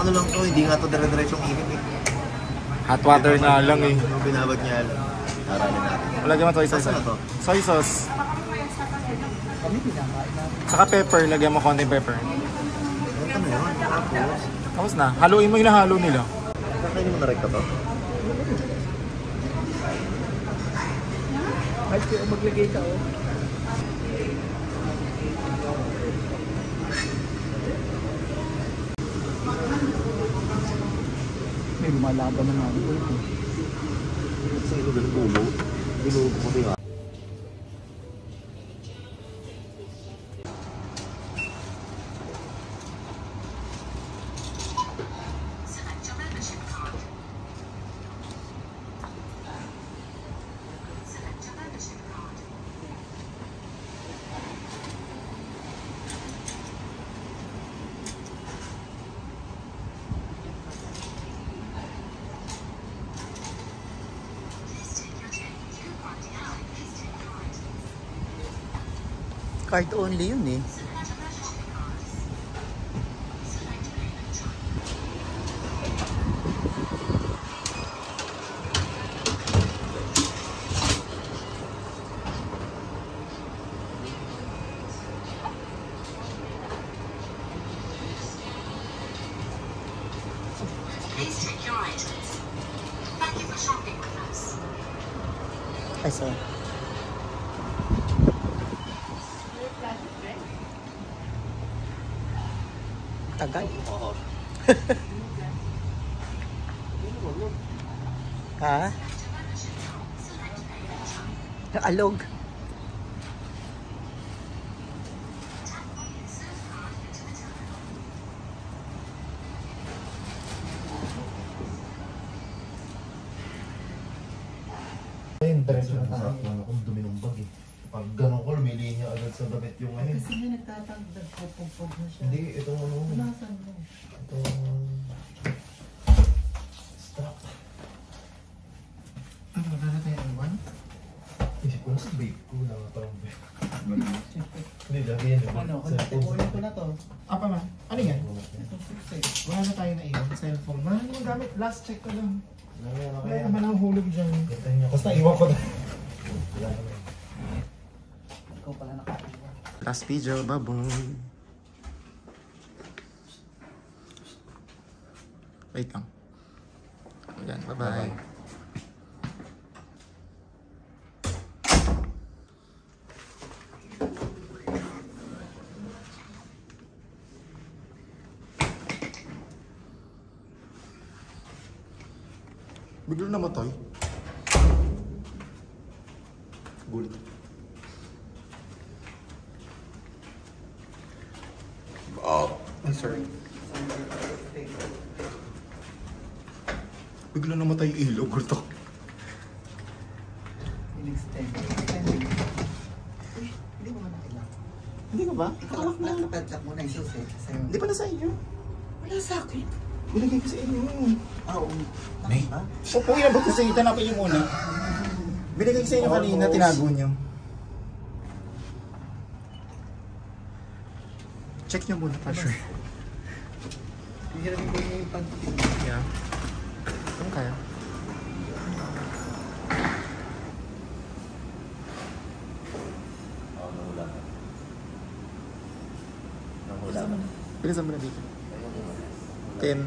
ano lang to, hindi nga to dire-diretsong init eh. Hot water na lang eh. Binabad niya lang. Aralin natin. Lagyan mo soy sauce. Ano to? Soy sauce. Saka pepper, lagyan mo konting pepper. Ano yun? Tapos na, haluin mo yung nahalo nila. Kakainin mo na rin ka to? Kahit kaya maglagay ka oh. May lumalaban na namin ito. Sa ilo ganun bulo. Binuog ko rin. Card only yun eh. Please take your items. Thank you for shopping with us. Ay, sorry. Tagal. Oo. Ha? Alog. Ayun, diretso na tayo. Kung dumi ng bag eh. Pag gano'n ko, lumili niya agad sa damit yung ano. Kasi nga nagtatagdag, pupupog na siya. Hindi, itong ano. Punasan mo. Itong... Strap. Ano, wala tayo iwan? Isip ko na sa vape ko na parang vape. Hindi, lagi yan. Ano, kunin ko na to. Apa man? Ano yan? Itong suksay. Wala na tayo na iwan. Cellphone. Wala naman gamit. Last check ko lang. Wala Wala naman ang hulog dyan. Basta iwan ko na. Wala naman. Ikaw pala nakaiwan. Last video, baboy. Wait lang. Ayan, bye-bye. Bigla namatay. Gulit. Oh, I'm sorry. Bigla namatay yung ilaw. Gulit ako. In-extend. Uy, hindi mo man nakailan. Hindi ko ba? Nakapadlock mo na yung susi. Hindi pa na sa inyo. Wala sa akin. Bilagay ko sa inyo. Oo. May? Opo, yan. Ba't sa inyo? Tanapin niyo muna. Binigay ko sa inyo kanina. Tinago niyo. Check niyo muna pa sure. Hihiramin ko yung pag-tig. Yeah. Ano kaya? Nahula. Nahula mo. Bilisan mo na dito. 10.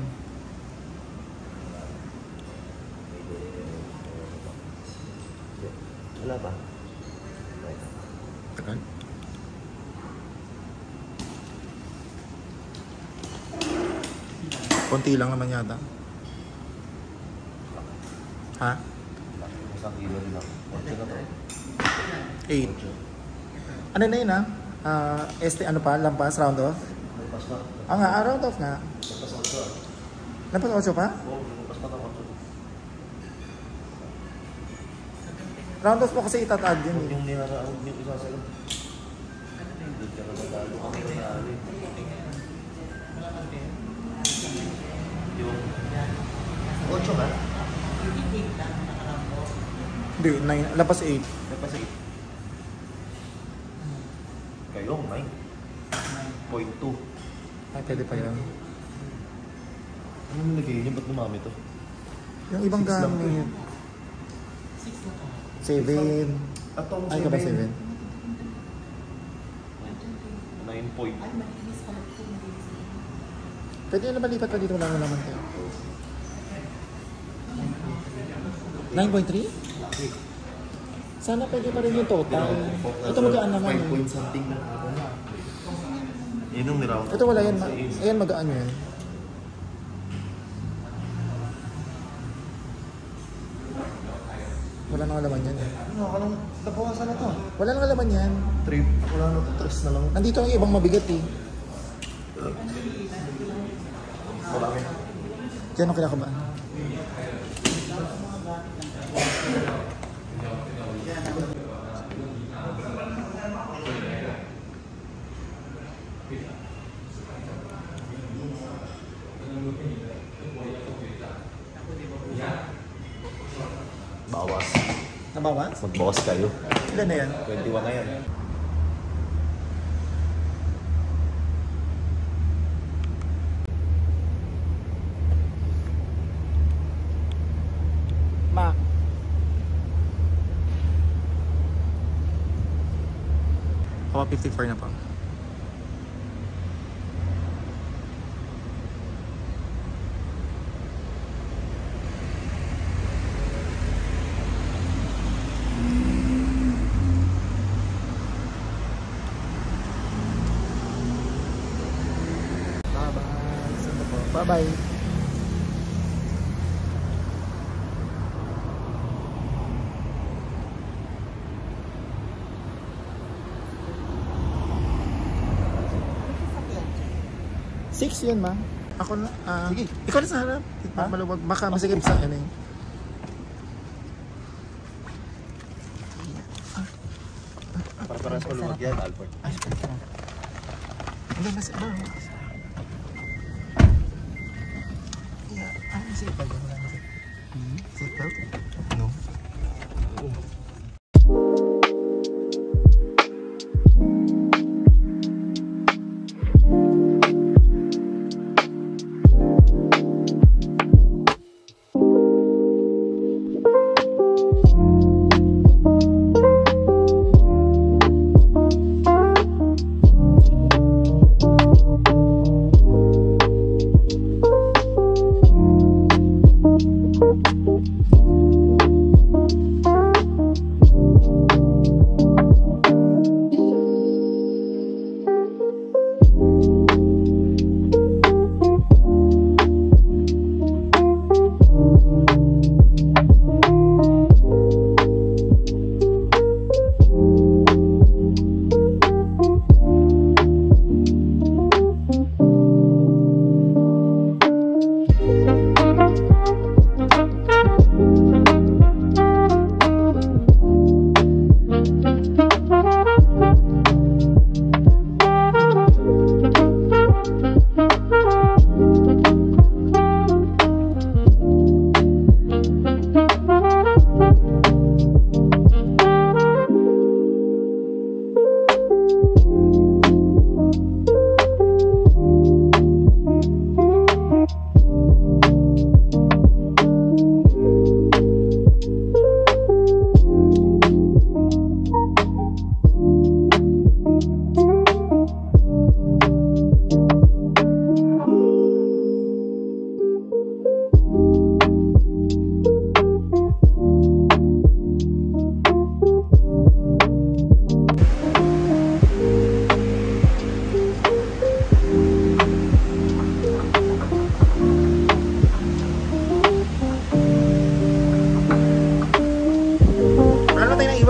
Wala pa. Tagal. Konti lang naman yata. Ha? Isang kilo din ako. Konti na to. 8. Ano na yun ano pa? Lampas? Round off? Lumpas na. Nga, round off nga. Lumpas na ito. Lampas 8 pa? Oo, lumpas na ito. Round off mo kasi itatag din. Yung nilaraan, yung isa sa lang. Hindi ka na matalo. Ang nangyari. Yung... 8 ba? Hindi, 9. Lampas 8. Lumpas 8. Kayo, 9. 0.2. Ay, pwede pa yun. Ano nilagay niyo? Ba't dumami to? Yung ibang Six lang gamit. 7. At ako Ay ka ba 7? 9 point. Ay, malinis pala ito. Malinis. Pwede na malipat pa dito, wala na naman kayo. 9.3? Sana pwede pa rin yung total. Ito magaan naman. 5 point something na. Yun yung niround. Ito wala yan. Ayan magaan yan. Wala nang laman yan. Ano, anong nabawasan na to? Wala nang laman yan. Trip. Wala na to. 3 na lang. Nandito ang ibang mabigat eh. Marami. Diyan ang kinakabahan. Bawas. Nabawas? Magbawas kayo. Ilan na yan? 21 na yan. Ma. Kawa 54 na pa. Bye-bye. Six yun, ma. Ako na, Sige. Ikaw na sa harap. Ha? Maluwag. Baka masigip sa ano eh. Para maluwag yan, Albert. Hindi, mas iba. Yeah, seatbelt. Wala na seatbelt. No.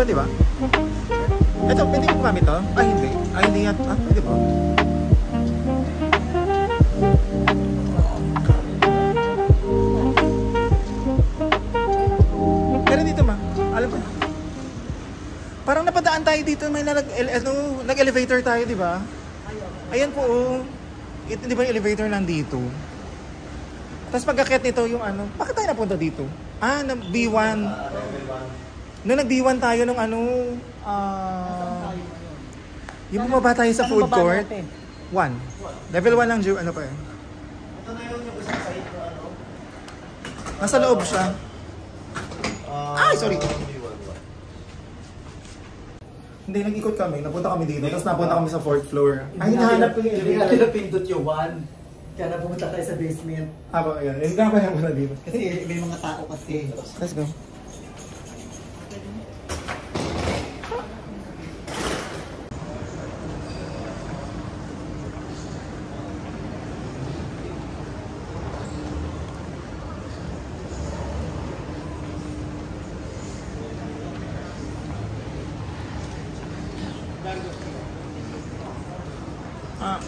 Di ba? Ito, pwede mo gamit to? Ay, hindi. Ay, hindi yan. Ah, pwede ba? Pero dito ma, alam ko. Parang napadaan tayo dito, may nag-elevator tayo, di ba? Ayan po, oh. Ito, di ba yung elevator nandito? Tapos pagkakit nito yung ano, bakit tayo napunta dito? Ah, B1. Nung nag-B1 tayo nung ano, yung bumaba tayo sa food court. 1. Level 1 lang, ano pa eh. Ito na yun yung isang side na ano. Nasa loob siya. Ay, sorry. Hindi, nag-ikot kami. Napunta kami dito. Tapos napunta kami sa 4th floor. Ay, hinahanap ko yung Hindi elevator. nga napindot yung 1. Kaya napumunta tayo sa basement. Ako, ayan. Hindi ka kaya muna dito. Kasi may mga tao kasi. Let's go.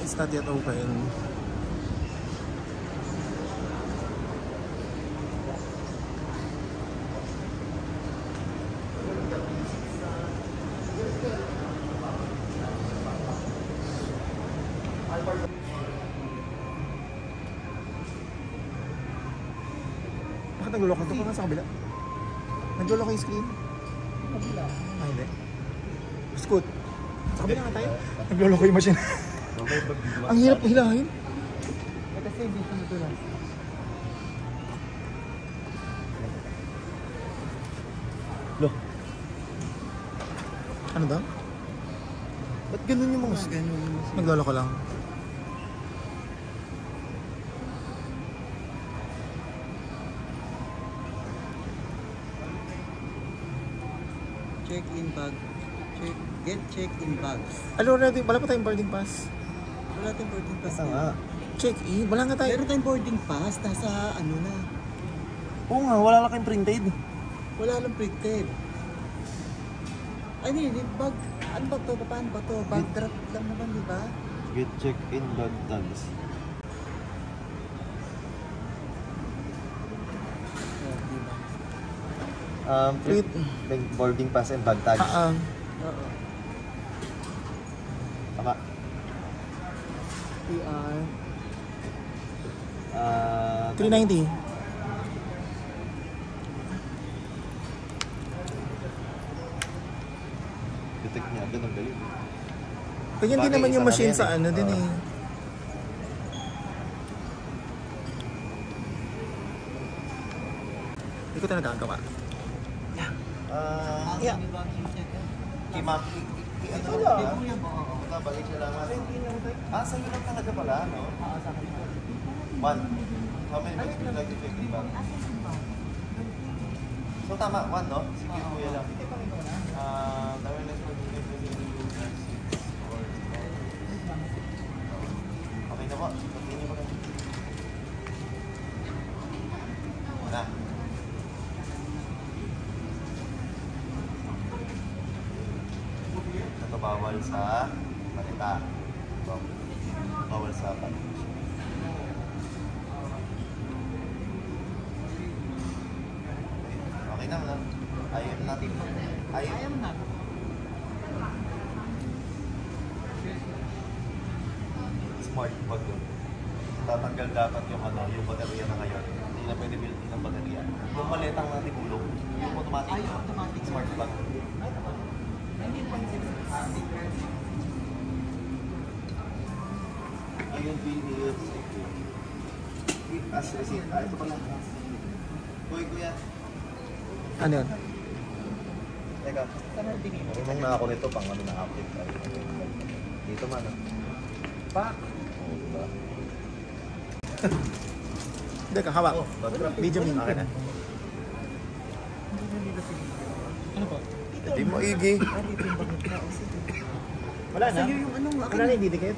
It's not yet open. Bakit nag-lock ito? Parang sa kabila. Nag-lock yung screen? Kabila. Ah, hindi. Scoot. Sa kabila nga tayo. Nag-lock yung machine. Ang hirap hilahin. Kasi hindi ko natulas. Lo. Ano daw? Ba't ganun yung mga Nagloloko lang. Check-in bag. Get check-in bags. Ano natin? Wala pa tayong boarding pass. Wala tayong boarding pass. Check-in? Wala nga tayo. Meron tayong boarding pass. Nasa ano na. Oo nga, wala lang kayong printed. Wala lang printed. Ay, hindi. Bag. Ano ba to? Paano ba to? Bag drop lang naman, di ba? Get check-in bag tags. Boarding pass and bag tags. Oo. Tama. PR. 390. Detect niya agad ang galing. Ganyan din Bagay, naman yung isa machine lang yan sa eh. ano din Oo. eh. Hindi ko ito nagagawa. Yeah. Kimap. Ito lang. Balik siya lang. Sa'yo lang talaga pala, no? One. How many bags would you like to check in bag? So tama, one, no? Sige, kuya lang. Okay na po. Continue mo na. Una. Ito bawal sa malita. Ito. Bawal sa package. Okay na, no? Ayaw natin. Ayaw na. Smart wag doon. Tatanggal dapat yung ano, yung baterya na ngayon. Hindi na pwede built-in ang baterya. Yung maletang natin gulong, yung automatic. Ay, automatic. Smart plug. Yung PDS. As receipt. Ito pala. Kuya. Ano yun? Teka. Marunong na ako nito pang ano na-update. Dito man. Pa. Hindi ka, hawak. Video mo. Okay na. Ano po? Hindi mo igi. Wala na? Sa'yo yung ano, Wala na yung didikit?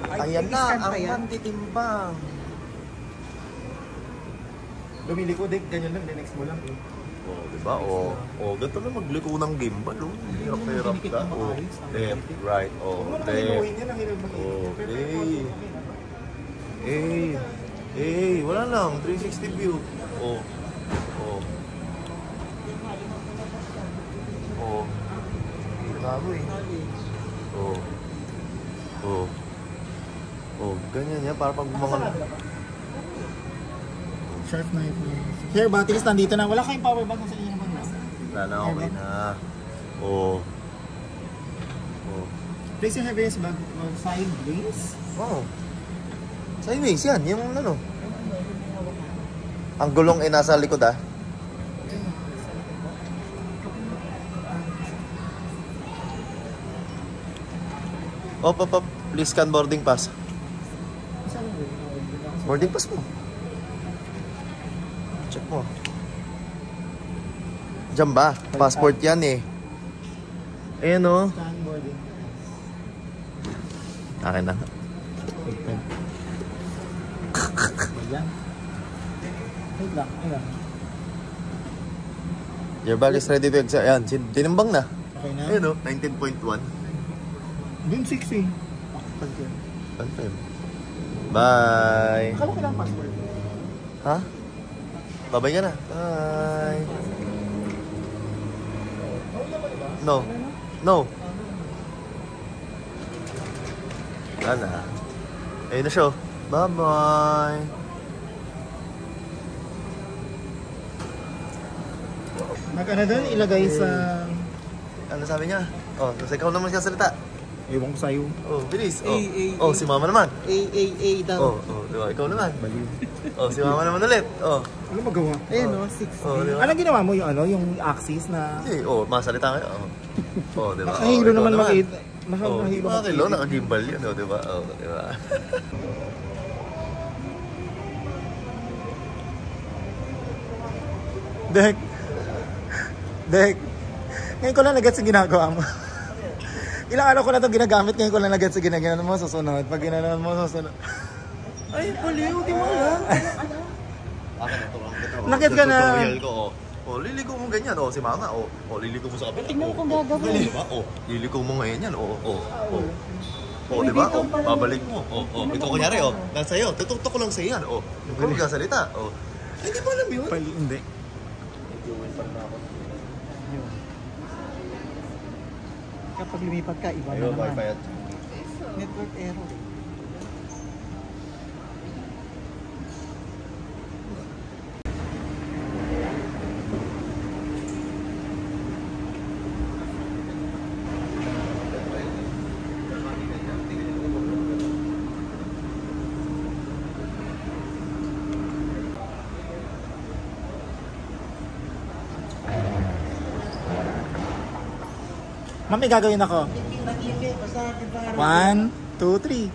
Ayan na, i-scan pa ang yan. pantitimbang. Lumili ko, Dick. Ganyan lang. Next mo lang. Oh, diba? Oh, ganito na magliko ng gimbal. Oh, hirap ka. Oh, left, right. Oh, left. Okay. Wala lang. 360 view. Oh. Gago eh. Ganyan yan. Para pag mga... Sharp knife. Here, batteries nandito na. Wala kayong power bank sa inyo naman. Wala na, okay na. Oh. Place your heaviest bag on sideways. Sideways yan. Yung ano. Ang gulong ay nasa likod ah. Op. Please scan boarding pass. Boarding pass mo. Check mo. Diyan ba? Passport yan eh. Ayan o. Scan boarding. Akin na. Ayan. Wait lang, ayan. Your bag is ready to exit. Ayan, tinimbang na. Okay na? Ayan o, 19.1. Dun 6 eh. Confirm. Confirm. Bye. Akala ko lang password. Ha? Babay ka na. Bye. No. No. Wala na. Ayun na siya. Bye-bye. Mag-ano dun, ilagay sa... Ano sabi niya? Oh, kasi ikaw naman salita. Ewan ko sa'yo. Oh, bilis. Oh, A. oh si mama naman. A daw. Oh, diba? Ikaw naman. Baliw. Oh, si mama naman ulit. Oh. Ano magawa? Ayan o, 6. Oh, diba? Anong ginawa mo yung ano, yung axis na... Eh, oh, masalita kayo. Oh, oh diba? Nakahilo ikaw naman naman. makita. Oh, Nakahilo makakilo, naka-gimbal yun. Oh, diba? Oh, diba? Dek. Ngayon ko lang nag-gets yung ginagawa mo. Ilang araw ko na itong ginagamit, ngayon ko lang nag-gets yung ginagawa mo, susunod. Pag ginagawa mo, susunod. Ay, baliw, di mo alam. Akin na, tulungan kita. Nakit ka na. Tutorial ko, oh. Oh, liliko mo ganyan, oh, si mama, oh. Oh, liliko mo sa kapila. Tingnan mo kung gagawin. Diba? Oh, liliko mo ngayon yan, oh, oh, oh. Oh, di ba? Oh, babalik mo. Oh, oh. Ito kunyari, oh. Nasa iyo. Tutuktok ko lang sa iyan, oh. Ikaw magkasalita, oh. Hindi mo alam yun. Pali, hindi. Kapag lumipat ka, iba na Ayun, naman. wifi at... Network error. Ma'am, may gagawin ako. 1, 2, 3.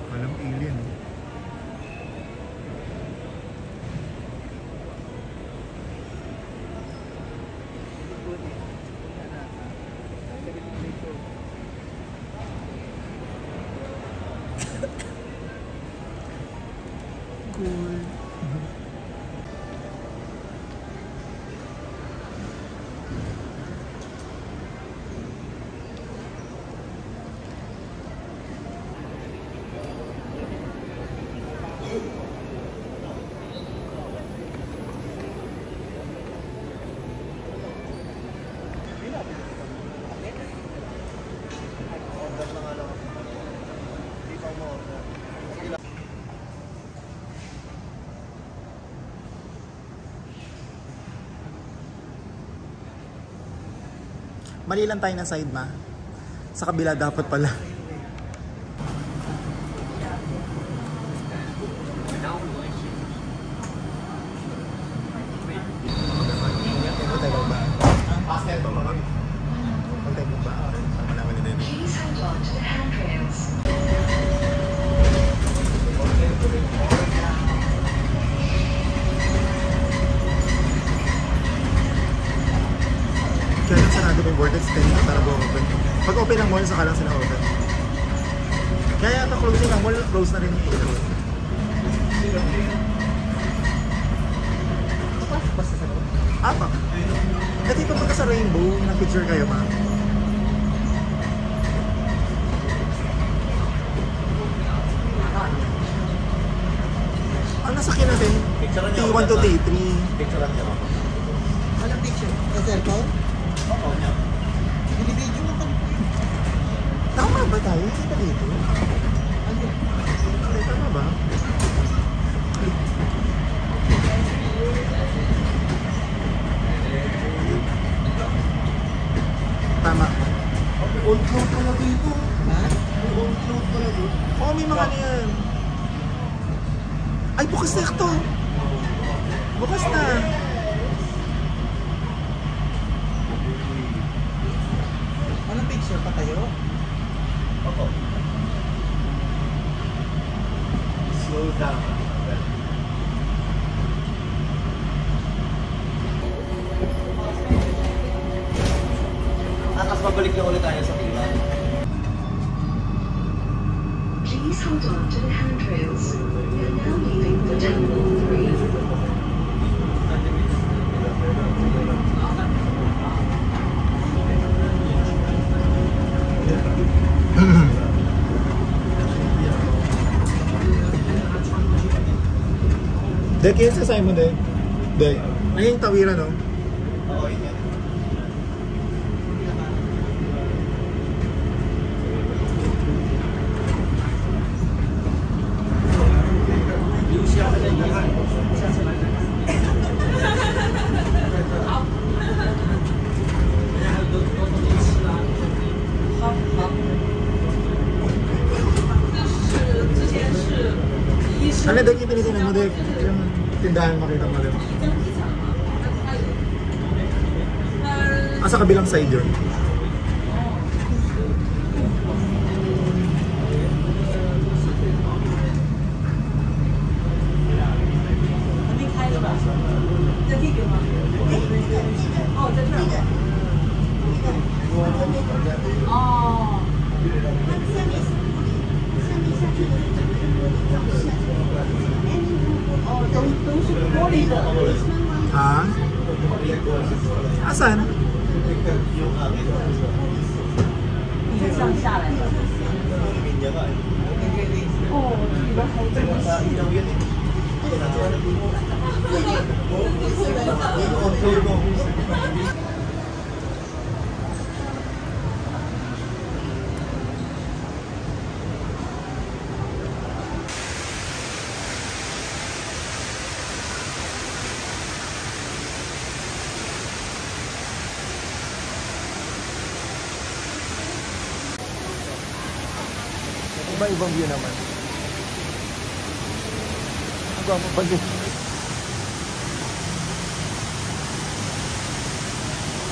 Walang alien. Cool. Mali lang tayo ng side, ma. Sa kabila dapat pala. Please hold on to the handrails. Kaya lang sarado pa yung vortex 10 para po open. Pag open ang mall, saka lang sila open. Kaya yata closing ang mall, close na rin yung ito. Apa? Eh dito punta sa Rainbow, nag-picture kayo ma. Ang nasakyan natin, T1 to T3. Picturean niya. Anong picture? Sa cellphone? Oo. Binibidyo mo kami. Tama ba tayo? Hindi ba dito? Tama. Old cloud pala dito. Ha? May old cloud pala dito. Oo, may mga ano yan. Ay, bukas na ito. Bukas na. Anong picture pa kayo? Opo. Slow down. Tapos babalik na ulit tayo sa pila. Please hold on to the handrails. We are now leaving for Terminal 3. Dek, yun sa Simon, Dek. Dek. Ayun yung tawiran, no? Oo, yun yan. Ano, Dek, yung tinitingnan mo, Dek? Yung tindahan makita mo, Dek. Ah, sa kabilang side yun. Ha? Asan? Yung akin. Linya ka eh. Sa ilaw yan eh. Yung on-road mo. Iba-ibang view naman. Ang gwapo pa din.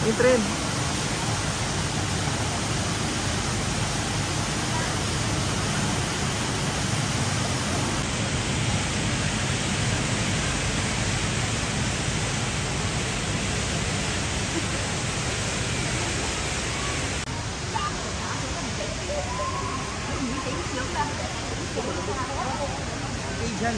Yung tren. Dyan.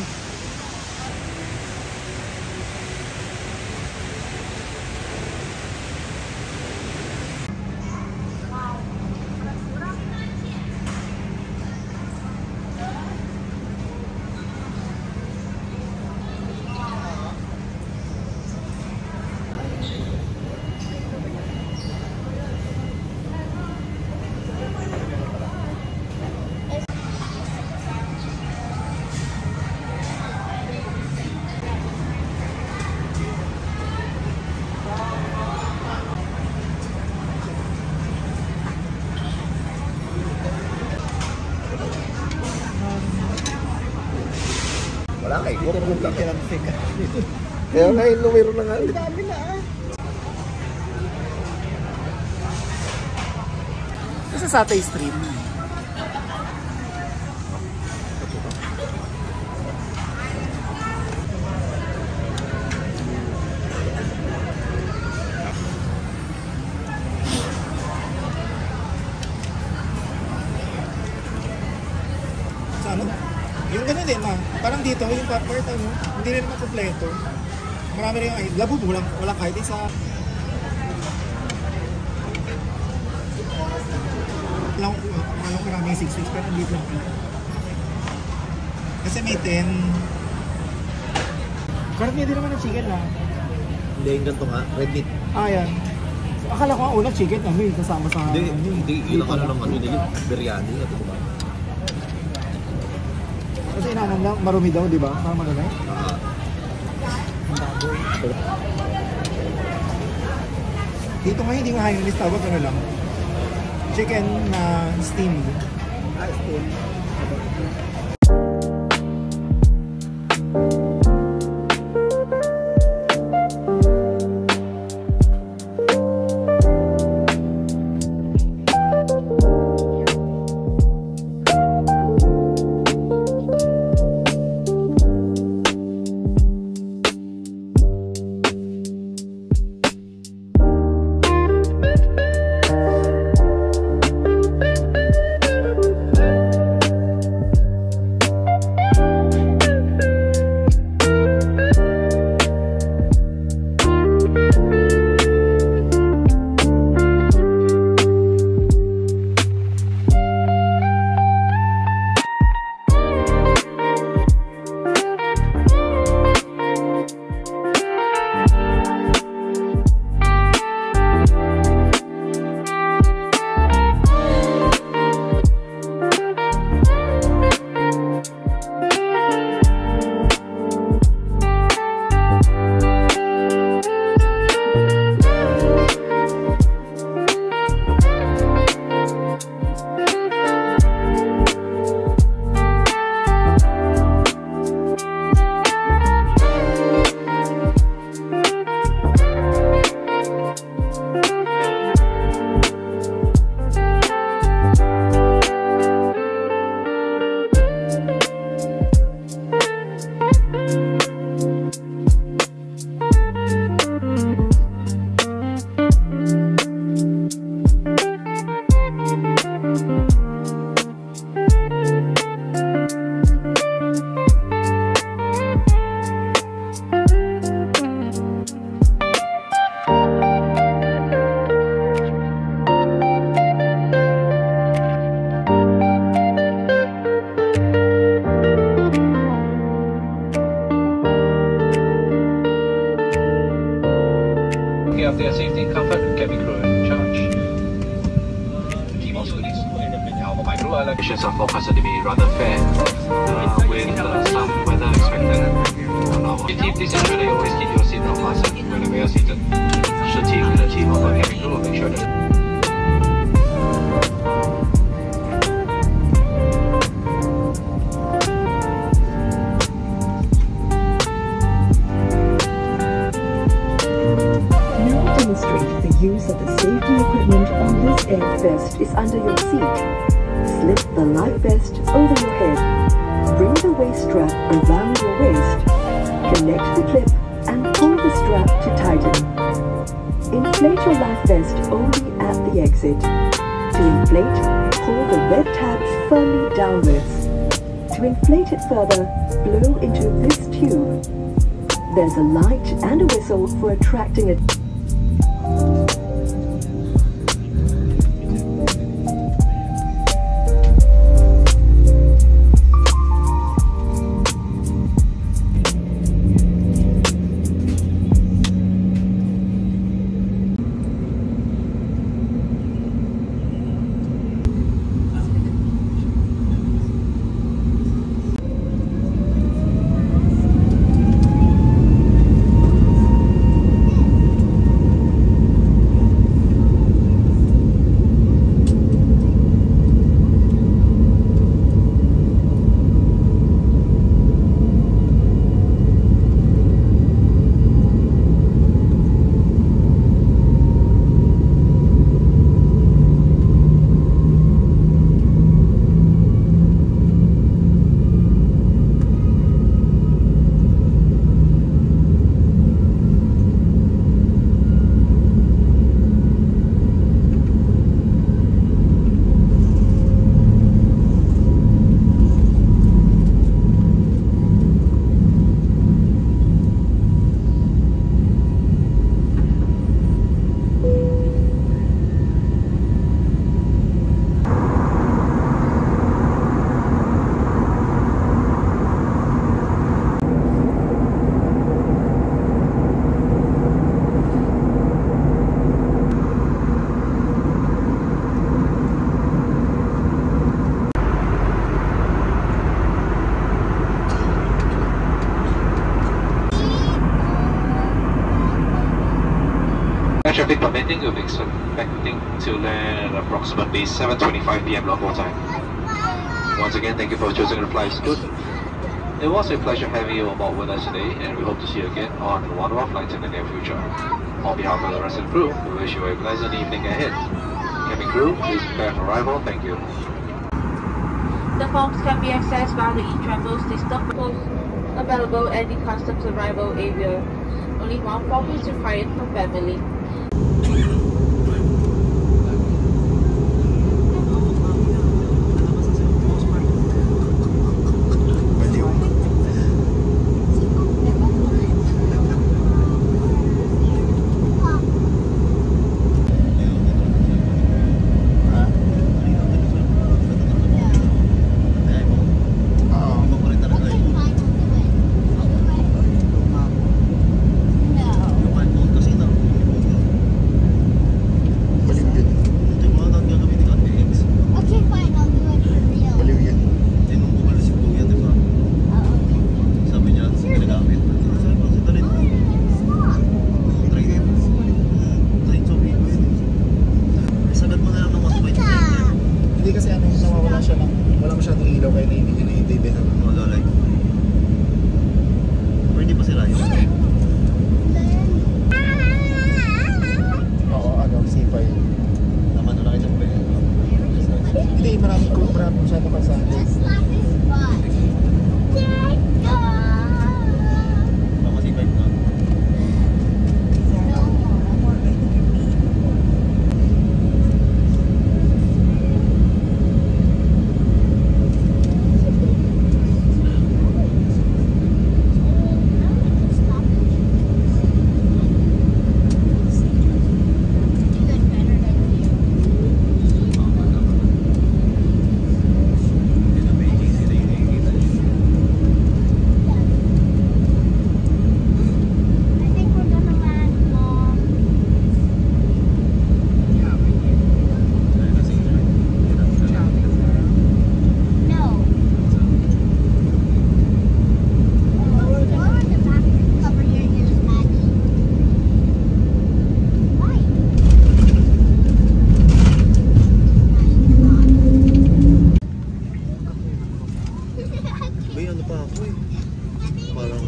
Wala kay ko punta ka. Kaya nga yung numero na nga. Dami na ah. Sa Satay Street. Sa ano? Yung ganun din parang dito, yung part ano, hindi rin naman kompleto. Marami rin yung labo, walang kahit isa. Walang marami yung 6-6, pero hindi lang. Kasi may 10. Karot niya din naman ng chicken lang. Hindi, yung ganito nga, red meat. Ah, yan. Akala ko ang unang chicken na may kasama sa... Hindi, yun ang ano ng ano nila, biryani. O Kasi inaanam lang, marumi daw, di ba? Parang marumi. Dito ngayon, hindi nga Hainanese tawag, ano lang. Chicken na steamed. Steamed. Of their safety and comfort, cabin crew in charge. The team also needs my crew allocations are forecasted to be rather fair, with some weather expected on our team. Please ensure that you always keep your seatbelt fastened whenever you are seated. The team of our cabin crew will make sure that use of the safety equipment on this air vest is under your seat. Slip the life vest over your head. Bring the waist strap around your waist. Connect the clip and pull the strap to tighten. Inflate your life vest only at the exit. To inflate, pull the red tabs firmly downwards. To inflate it further, blow into this tube. There's a light and a whistle for attracting it. evening, we'll be expecting to land approximately 7:25 p.m. local time. Once again, thank you for choosing to fly Scoot. It was a pleasure having you on board with us today, and we hope to see you again on one of our flights in the near future. On behalf of the rest of the crew, we wish you a pleasant evening ahead. Cabin crew, please prepare for arrival. Thank you. The forms can be accessed via the eTravels system. Available at the customs arrival area. Only one form is required for family. Hindi kasi ano, nawawala siya ng, wala masyadong ilaw kaya naiintindihan na Magalay. Pero hindi pa sila yun. Oo, ano, C5. Naman na nakita mo ba yun? Hindi, marami masyadong kasali. Tama si Vibe na. Bay, ano pa ako eh. Parang...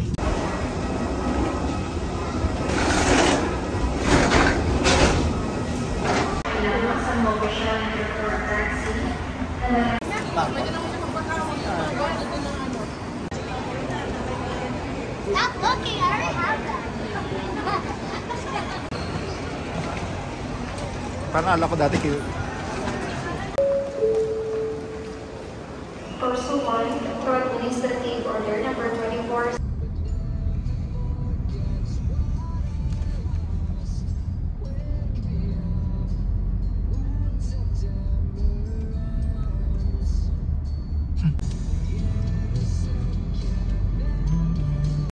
Stop looking, I already have that. Parang ala ko dati kayo. Parcel 1 for administrative order number 24.